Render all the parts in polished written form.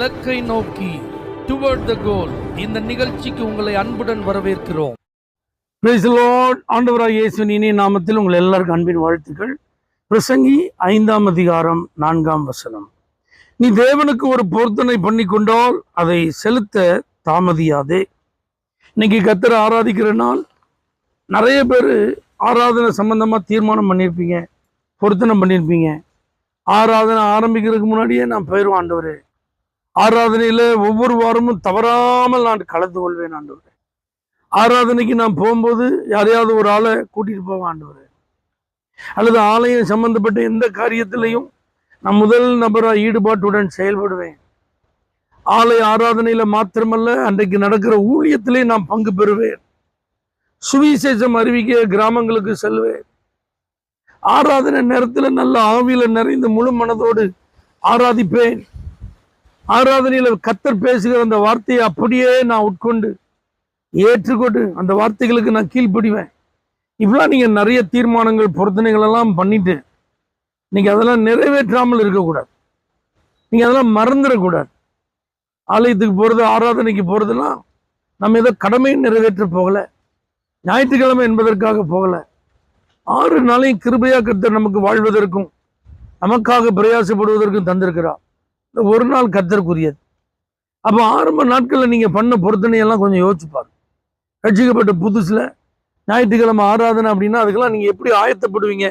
இலக்கை நோக்கி டுவர்ட் த கோல் இந்த நிகழ்ச்சிக்கு உங்களை அன்புடன் வரவேற்கிறோம். Praise the Lord. ஆண்டவராகிய இயேசுவின் இனிய நாமத்தில் உங்கள் எல்லாருக்கும் அன்பின் வாழ்த்துக்கள். பிரசங்கி 5ஆம் அதிகாரம் 4ஆம் வசனம். நீ தேவனுக்கு ஒரு பொருத்தனை பண்ணி கொண்டால் அதை செலுத்த தாமதியாதே. இன்னைக்கு கர்த்தரை ஆராதிக்கிற நாள். நிறைய பேர் ஆராதனை சம்பந்தமாக தீர்மானம் பண்ணியிருப்பீங்க, பொருத்தனை பண்ணியிருப்பீங்க. ஆராதனை ஆரம்பிக்கிறதுக்கு முன்னாடியே நான் போயிடுவேன் ஆண்டவரே, ஆராதனையில் ஒவ்வொரு வாரமும் தவறாமல் நான் கலந்து கொள்வேன் ஆண்டவரே, ஆராதனைக்கு நான் போகும்போது யாரையாவது ஒரு ஆளை கூட்டிகிட்டு போவேன் ஆண்டவரே, அல்லது ஆலயம் சம்பந்தப்பட்ட எந்த காரியத்திலையும் நான் முதல் நபராக ஈடுபாட்டுடன் செயல்படுவேன். ஆலய ஆராதனையில் மாத்திரமல்ல, அன்றைக்கு நடக்கிற ஊழியத்திலே நான் பங்கு பெறுவேன். சுவிசேஷம் அறிவிக்க கிராமங்களுக்கு செல்வேன். ஆராதனை நேரத்தில் நல்ல ஆவியில நிறைந்து முழு மனதோடு ஆராதிப்பேன். ஆராதனையில் கர்த்தர் பேசுகிற அந்த வார்த்தையை அப்படியே நான் உட்கொண்டு ஏற்றுக்கொண்டு அந்த வார்த்தைகளுக்கு நான் கீழ்ப்படிவேன். இப்பெல்லாம் நீங்கள் நிறைய தீர்மானங்கள் பொருத்தனைகள் எல்லாம் பண்ணிட்டு நீங்கள் அதெல்லாம் நிறைவேற்றாமல் இருக்கக்கூடாது. நீங்கள் அதெல்லாம் மறந்துடக்கூடாது. ஆலயத்துக்கு போகிறது, ஆராதனைக்கு போகிறதுலாம் நம்ம ஏதோ கடமையை நிறைவேற்ற போகலை, ஞாயிற்றுக்கிழமை என்பதற்காக போகலை. 6 நாளையும் கிருபையா கர்த்தர் நமக்கு வாழ்வதற்கும் நமக்காக பிரயாசப்படுவதற்கும் தந்திருக்கிறார். இந்த ஒரு நாள் கர்த்தருக்குரியது. அப்போ ஆரம்ப நாட்களில் நீங்கள் பண்ண பொருத்தனையெல்லாம் கொஞ்சம் யோசிச்சுப்பாரு. ரட்சிக்கப்பட்ட புதுசில் ஞாயிற்றுக்கிழமை ஆராதனை அப்படின்னா அதுக்கெல்லாம் நீங்கள் எப்படி ஆயத்தப்படுவீங்க?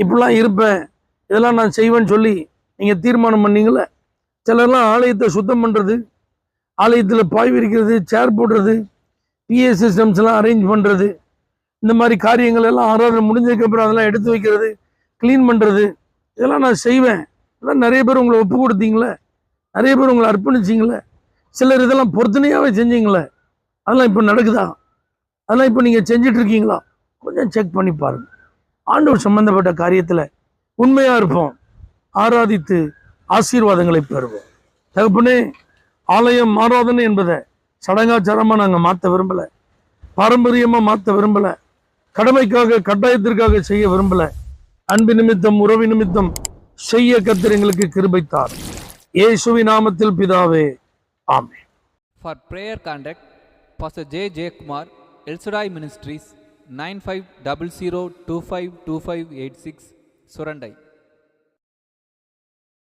இப்படிலாம் இருப்பேன், இதெல்லாம் நான் செய்வேன்னு சொல்லி நீங்கள் தீர்மானம் பண்ணீங்களே. சிலர்லாம் ஆலயத்தை சுத்தம் பண்ணுறது, ஆலயத்தில் பாய் விரிக்கிறது, சேர் போடுறது, பிஏ சிஸ்டம்ஸ்லாம் அரேஞ்ச் பண்ணுறது, இந்த மாதிரி காரியங்கள் எல்லாம் ஆராதனை முடிஞ்சதுக்கப்புறம் அதெல்லாம் எடுத்து வைக்கிறது, க்ளீன் பண்ணுறது, இதெல்லாம் நான் செய்வேன். இதெல்லாம் நிறைய பேர் உங்களை ஒப்பு கொடுத்தீங்களே, நிறைய பேர் உங்களை அர்ப்பணிச்சிங்களே. சிலர் இதெல்லாம் பொருத்தனையாகவே செஞ்சீங்களே, அதெல்லாம் இப்போ நடக்குதா? அதெல்லாம் இப்போ நீங்கள் செஞ்சிட்ருக்கீங்களா? கொஞ்சம் செக் பண்ணி பாருங்கள். ஆண்டவர் சம்பந்தப்பட்ட காரியத்தில் உண்மையாக இருப்போம், ஆராதித்து ஆசீர்வாதங்களை பெறுவோம். தகப்பனே, ஆலயம் ஆராதனை என்பதை சடங்காச்சாரமாக நாங்கள் மாற்ற விரும்பலை, பாரம்பரியமாக மாற்ற விரும்பலை, கடமைக்காக கட்டாயத்திற்காக செய்ய விரும்பல. அன்பு நிமித்தம், உறவு நிமித்தம் செய்ய கர்த்தர் எங்களுக்கு கிருபைத்தார். இயேசுவின் நாமத்தில் பிதாவே, ஆமென். For prayer contact, Pastor J. Kumar, El Shaddai Ministries, 9500252586, Surandai.